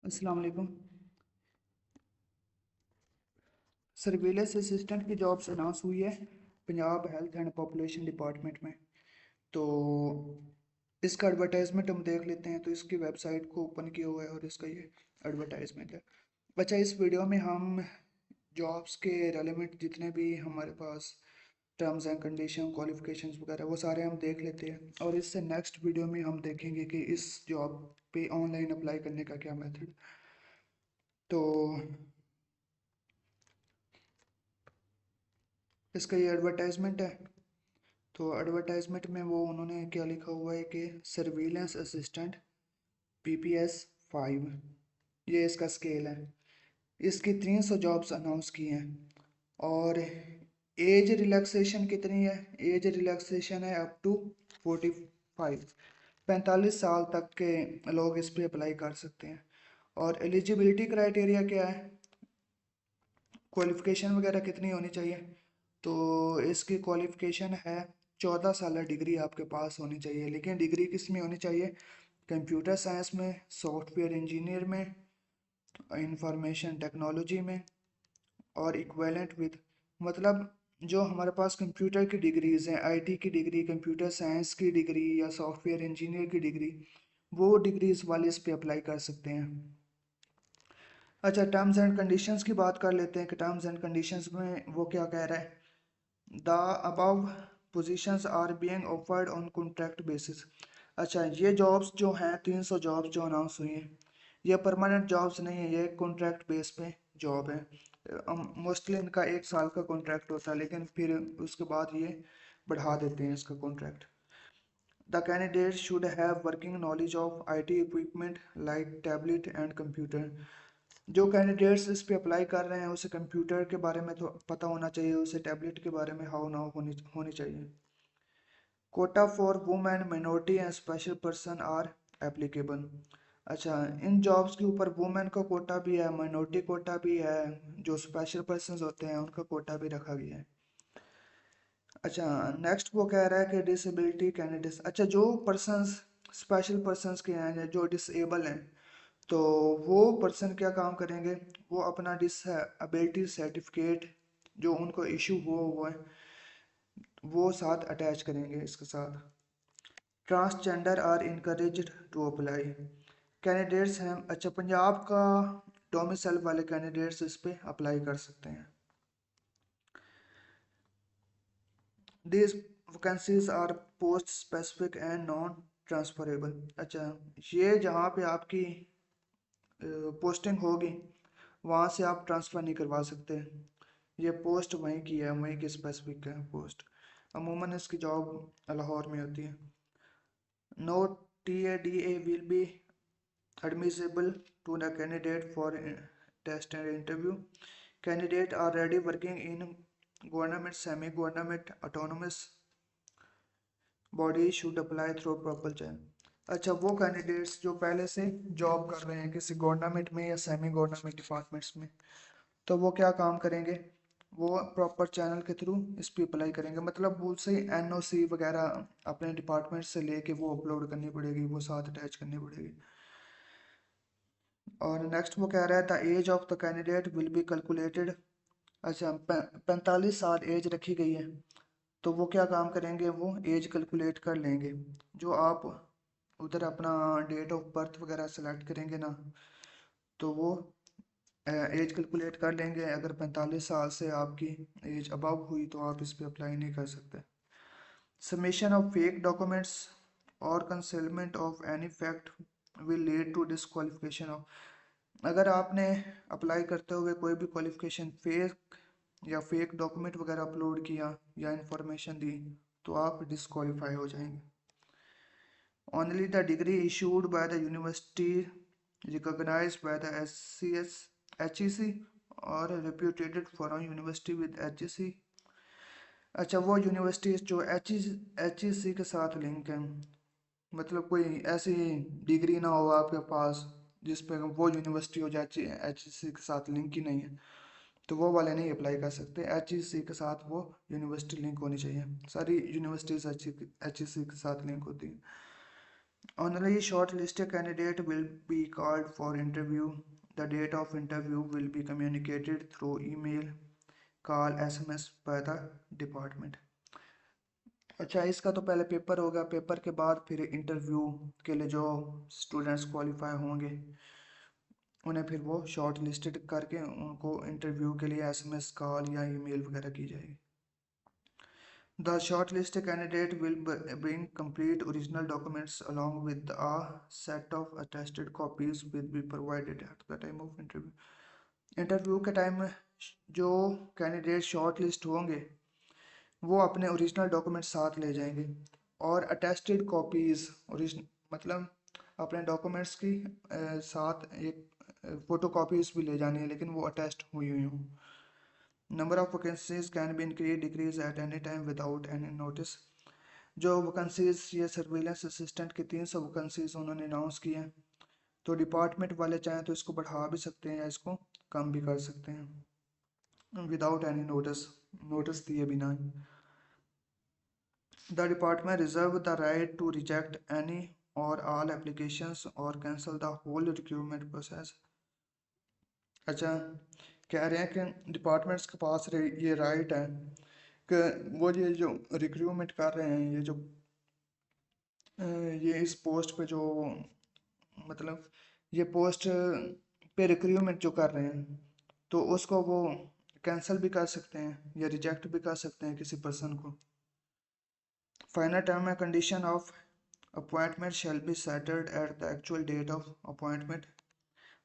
अस्सलाम वालेकुम। Surveillance assistant की जॉब्स अनाउंस हुई है Punjab health and population department में। तो इसका एडवर्टाइजमेंट हम देख लेते हैं। तो इसकी वेबसाइट को ओपन किया हुआ है और इसका ये एडवर्टाइजमेंट है। अच्छा, इस वीडियो में हम जॉब्स के रेलेवेंट जितने भी हमारे पास टर्म्स एंड कंडीशन क्वालिफिकेशंस वगैरह वो सारे हम देख लेते हैं, और इससे नेक्स्ट वीडियो में हम देखेंगे कि इस जॉब पे ऑनलाइन अप्लाई करने का क्या मेथड। तो इसका ये एडवर्टाइजमेंट है। तो एडवर्टाइजमेंट में वो उन्होंने क्या लिखा हुआ है कि सर्विलेंस असिस्टेंट PPS 5, ये इसका स्केल है। इसकी 300 जॉब्स अनाउंस की हैं। और एज रिलैक्सेशन कितनी है? एज रिलैक्सेशन है अप टू 45, 45 साल तक के लोग इस पे अप्लाई कर सकते हैं। और एलिजिबिलिटी क्राइटेरिया क्या है, क्वालिफिकेशन वगैरह कितनी होनी चाहिए? तो इसकी क्वालिफिकेशन है 14 साल डिग्री आपके पास होनी चाहिए। लेकिन डिग्री किस में होनी चाहिए? कंप्यूटर साइंस में, सॉफ्टवेयर इंजीनियर में, इंफॉर्मेशन टेक्नोलॉजी में, और इक्विवेलेंट विद, मतलब जो हमारे पास कंप्यूटर की डिग्रीज हैं, IT की डिग्री, कंप्यूटर साइंस की डिग्री या सॉफ्टवेयर इंजीनियर की डिग्री, वो डिग्रीज वाले इस पे अप्लाई कर सकते हैं। अच्छा, टर्म्स एंड कंडीशंस की बात कर लेते हैं कि टर्म्स एंड कंडीशंस में वो क्या कह रहा है। The above positions are being offered on contract basis. अच्छा, ये जॉब्स जो हैं 300 जॉब्स जो अनाउंस हुई हैं, ये परमानेंट जॉब्स नहीं है, ये कॉन्ट्रैक्ट बेस पे जॉब है। मोस्टली इनका 1 साल का कॉन्ट्रैक्ट होता है, लेकिन फिर उसके बाद ये बढ़ा देते हैं इसका contract. The candidate should have working knowledge of IT equipment like tablet and computer. जो कैंडिडेट्स इस पे अप्लाई कर रहे हैं उसे कंप्यूटर के बारे में तो पता होना चाहिए, उसे टैबलेट के बारे में हाउ नाउ होनी होनी चाहिए। Quota for women minority and special person are applicable. अच्छा, इन जॉब्स के ऊपर वुमेन का कोटा भी है, माइनॉरिटी कोटा भी है, जो स्पेशल पर्सन होते हैं उनका कोटा भी रखा गया है। अच्छा, नेक्स्ट वो कह रहा है कि डिसेबिलिटी कैंडिडेट्स। अच्छा, जो पर्सनस स्पेशल पर्सनस के हैं, जो डिसेबल हैं, तो वो पर्सन क्या काम करेंगे? वो अपना डिसेबिलिटी सर्टिफिकेट जो उनको इशू हुआ है वो साथ अटैच करेंगे इसके साथ। Transgender are encouraged to apply. Candidates हैं, अच्छा पंजाब का डोमिसाइल वाले कैंडिडेट्स इस पे अप्लाई कर सकते हैं। These vacancies are post specific and non transferable। अच्छा, ये जहाँ पे आपकी पोस्टिंग होगी वहाँ से आप ट्रांसफ़र नहीं करवा सकते। ये पोस्ट वहीं की है, वहीं की स्पेसिफिक है पोस्ट। अमूमन इसकी जॉब लाहौर में होती है। No TADA will be admissible to the candidate for test and interview। Candidate are already working in government, semi government, autonomous body should apply through proper channel। अच्छा, वो कैंडिडेट्स जो पहले से जॉब कर रहे हैं किसी गवर्नमेंट में या सेमी गवर्नमेंट डिपार्टमेंट्स में, तो वो क्या काम करेंगे? वो प्रॉपर चैनल के थ्रू इस पे अप्लाई करेंगे। मतलब वो से NOC वगैरह अपने डिपार्टमेंट से लेके वो अपलोड करनी पड़ेगी, वो साथ अटैच करनी पड़ेगी। और नेक्स्ट वो कह रहा है the age of the candidate will be calculated. अच्छा, 45 साल एज रखी गई है। तो वो क्या काम करेंगे? वो एज कैलकुलेट कर लेंगे। जो आप उधर अपना डेट ऑफ बर्थ वगैरह सेलेक्ट करेंगे ना, तो वो एज कैलकुलेट कर लेंगे। अगर 45 साल से आपकी एज अबव हुई तो आप इस पे अप्लाई नहीं कर सकते। सबमिशन ऑफ फेक डॉक्यूमेंट्स और concealment of any fact will lead to disqualification of. अगर आपने अप्लाई करते हुए कोई भी क्वालिफिकेशन फेक या फेक डॉक्यूमेंट वगैरह अपलोड किया या इंफॉर्मेशन दी तो आप डिस्क्वालीफाई हो जाएंगे। Only the degree issued by the university recognised by the SCS HEC और reputed foreign university with HEC। अच्छा, वो यूनिवर्सिटीज जो HEC के साथ लिंक हैं, मतलब कोई ऐसी डिग्री ना हो आपके पास जिस पे वो यूनिवर्सिटी हो जाए HEC के साथ लिंक ही नहीं है, तो वो वाले नहीं अप्लाई कर सकते। HEC के साथ वो यूनिवर्सिटी लिंक होनी चाहिए। सारी यूनिवर्सिटीज़ HEC के साथ लिंक होती है। Only shortlisted candidate will be called for interview. The date of interview will be communicated through email, call, SMS by the department. अच्छा, इसका तो पहले पेपर होगा, पेपर के बाद फिर इंटरव्यू के लिए जो स्टूडेंट्स क्वालिफाई होंगे उन्हें फिर वो शॉर्ट लिस्टेड करके उनको इंटरव्यू के लिए SMS कॉल या ईमेल वगैरह की जाएगी. The shortlisted candidate will bring complete original documents along with a set of attested copies will be provided at the time of interview. Interview के टाइम में जो कैंडिडेट शॉर्ट लिस्ट होंगे वो अपने ओरिजिनल डॉक्यूमेंट साथ ले जाएंगे और अटेस्टेड कॉपीज़ ओरिजिनल मतलब अपने डॉक्यूमेंट्स की साथ एक फ़ोटो कॉपीज़ भी ले जानी है लेकिन वो अटेस्ट हुई हुई हों. Number of vacancies can be increase decrease at any time without any notice. जो वैकेंसीज ये सर्विलेंस असिस्टेंट की 300 वैकेंसीज उन्होंने अनाउंस की हैं, तो डिपार्टमेंट वाले चाहें तो इसको बढ़ा भी सकते हैं या इसको कम भी कर सकते हैं विदाउट एनी नोटिस, नोटिस दिए बिना. The department reserve the right to reject any और ऑल एप्लीकेशंस और cancel the whole recruitment process. अच्छा, कह रहे हैं कि डिपार्टमेंट्स के पास ये राइट है कि वो ये जो रिक्रूटमेंट कर रहे हैं, ये जो ये इस पोस्ट पे जो मतलब ये पोस्ट पे रिक्रूटमेंट जो कर रहे हैं तो उसको वो कैंसिल भी कर सकते हैं या रिजेक्ट भी कर सकते हैं किसी पर्सन को. Final term and condition of appointment shall be settled at the actual date of appointment.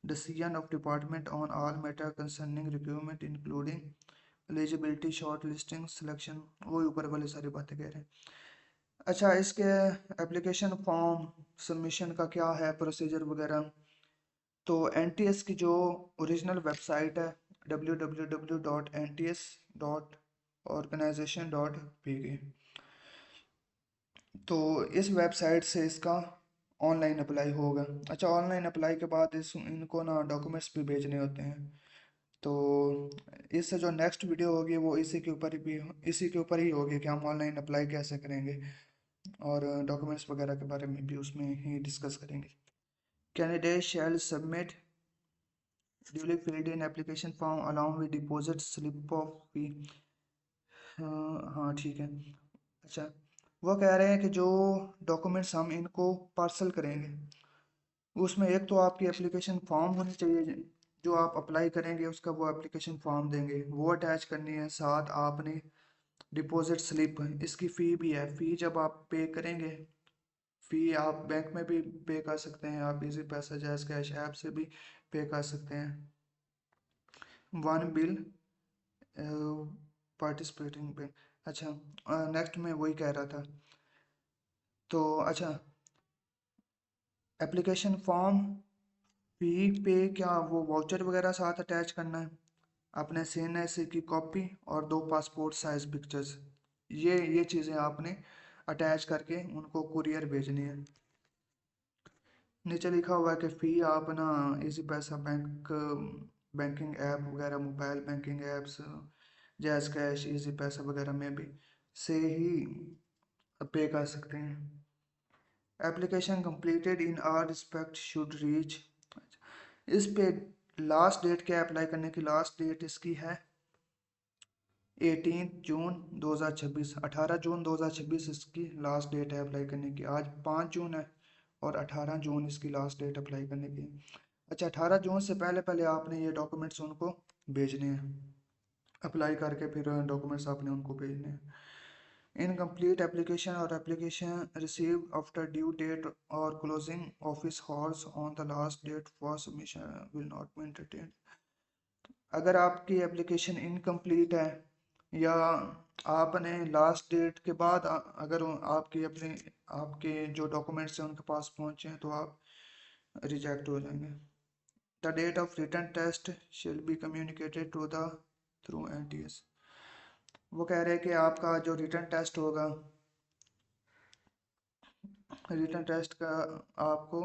Decision of department on all matter concerning recruitment including eligibility, shortlisting, selection. वो ऊपर वाली सारी बातें कह रहे हैं. अच्छा, इसके एप्लीकेशन फॉर्म सबमिशन का क्या है प्रोसीजर वगैरह. तो NTS की जो ओरिजिनल वेबसाइट है www.nts.organization.pk, तो इस वेबसाइट से इसका ऑनलाइन अप्लाई होगा. अच्छा, ऑनलाइन अप्लाई के बाद इनको ना डॉक्यूमेंट्स भी भेजने होते हैं. तो इससे जो नेक्स्ट वीडियो होगी वो इसी के ऊपर ही होगी कि हम ऑनलाइन अप्लाई कैसे करेंगे और डॉक्यूमेंट्स वगैरह के बारे में भी उसमें ही डिस्कस करेंगे. Candidate shall submit duly filled in application form along with deposit slip of fee. हाँ ठीक है. अच्छा, वो कह रहे हैं कि जो डॉक्यूमेंट्स हम इनको पार्सल करेंगे उसमें एक तो आपकी एप्लीकेशन फॉर्म होनी चाहिए, जो आप अप्लाई करेंगे उसका वो एप्लीकेशन फॉर्म देंगे वो अटैच करनी है. साथ आपने डिपॉजिट स्लिप, इसकी फ़ी भी है. फ़ी जब आप पे करेंगे, फ़ी आप बैंक में भी पे कर सकते हैं, आप इजी पैसा जैस कैश ऐप से भी पे कर सकते हैं. One bill participating bank. अच्छा, नेक्स्ट में वही कह रहा था. तो अच्छा, एप्लीकेशन फॉर्म फ़ी पे क्या वो वाउचर वगैरह साथ अटैच करना है, अपने CNSE की कॉपी और 2 पासपोर्ट साइज़ पिक्चर्स. ये चीज़ें आपने अटैच करके उनको कुरियर भेजनी है. नीचे लिखा हुआ है कि फ़ी आप ना इजी पैसा बैंकिंग ऐप वगैरह, mobile banking apps jazz cash, easy पैसा वगैरह में भी से ही पे कर सकते हैं. Application completed in are respect should reach. इस पे लास्ट डेट क्या, अप्लाई करने की लास्ट डेट इसकी है 18 जून 2026. 18 जून 2026 इसकी लास्ट डेट है अप्लाई करने की. आज 5 जून है और 18 जून इसकी लास्ट डेट अप्लाई करने की. अच्छा, 18 जून से पहले पहले आपने ये डॉक्यूमेंट्स उनको भेजने हैं. अप्लाई करके फिर डॉक्यूमेंट्स आपने उनको भेजने हैं. इनकम्प्लीट एप्लीकेशन और application receive after due date और closing office hours on the last date for submission will not be entertained. अगर आपकी एप्लीकेशन इनकम्प्लीट है या आपने लास्ट डेट के बाद अगर आपके जो डॉक्यूमेंट्स हैं उनके पास पहुंचे हैं तो आप रिजेक्ट हो जाएंगे. The date of written test shall be communicated to the through NTS. वो कह रहे हैं कि आपका जो रिटन टेस्ट होगा, रिटन टेस्ट का आपको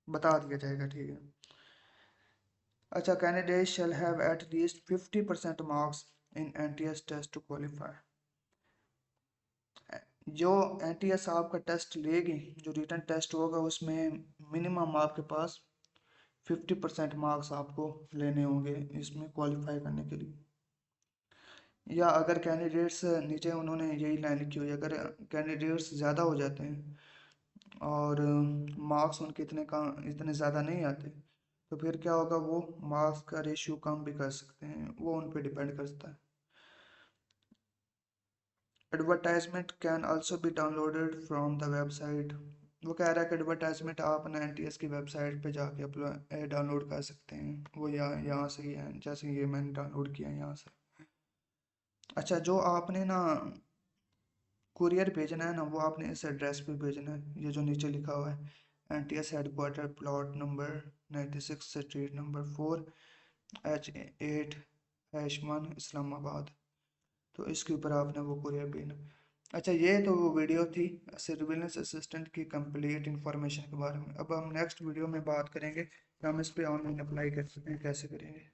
बता दिया जाएगा. ठीक है. अच्छा, candidate shall have at least 50% marks in NTS test to qualify. जो एनटीएस आपका टेस्ट लेगी, जो रिटन टेस्ट होगा उसमें मिनिमम आपके पास 50% मार्क्स आपको लेने होंगे इसमें क्वालिफाई करने के लिए। या अगर कैंडिडेट्स नीचे उन्होंने यही लाइन लिखी हुई है, अगर कैंडिडेट्स ज़्यादा हो जाते हैं और मार्क्स उनके इतने ज़्यादा नहीं आते, तो फिर क्या होगा, वो मार्क्स का रेशियो कम भी कर सकते हैं, वो उन पर डिपेंड करता है। Advertisement can also be downloaded from the website. वो कह रहा है कि एडवर्टाइजमेंट आप ना एनटीएस की वेबसाइट पे जाके अपलोड डाउनलोड कर सकते हैं, वो यहाँ से ही है, जैसे ये मैंने डाउनलोड किया है यहाँ से। अच्छा, जो आपने ना कुरियर भेजना है ना, वो आपने इस एड्रेस पे भेजना है, ये जो नीचे लिखा हुआ है, NTS headquarter plot number 96 street number 4 H8-1 Islamabad. तो इसके ऊपर आपने वो कुरियर भेजना। अच्छा, ये तो वो वीडियो थी सर्विलेंस असिस्टेंट की कंप्लीट इंफॉर्मेशन के बारे में। अब हम नेक्स्ट वीडियो में बात करेंगे कि हम इस पे ऑनलाइन अप्लाई कर सकते हैं, कैसे करेंगे।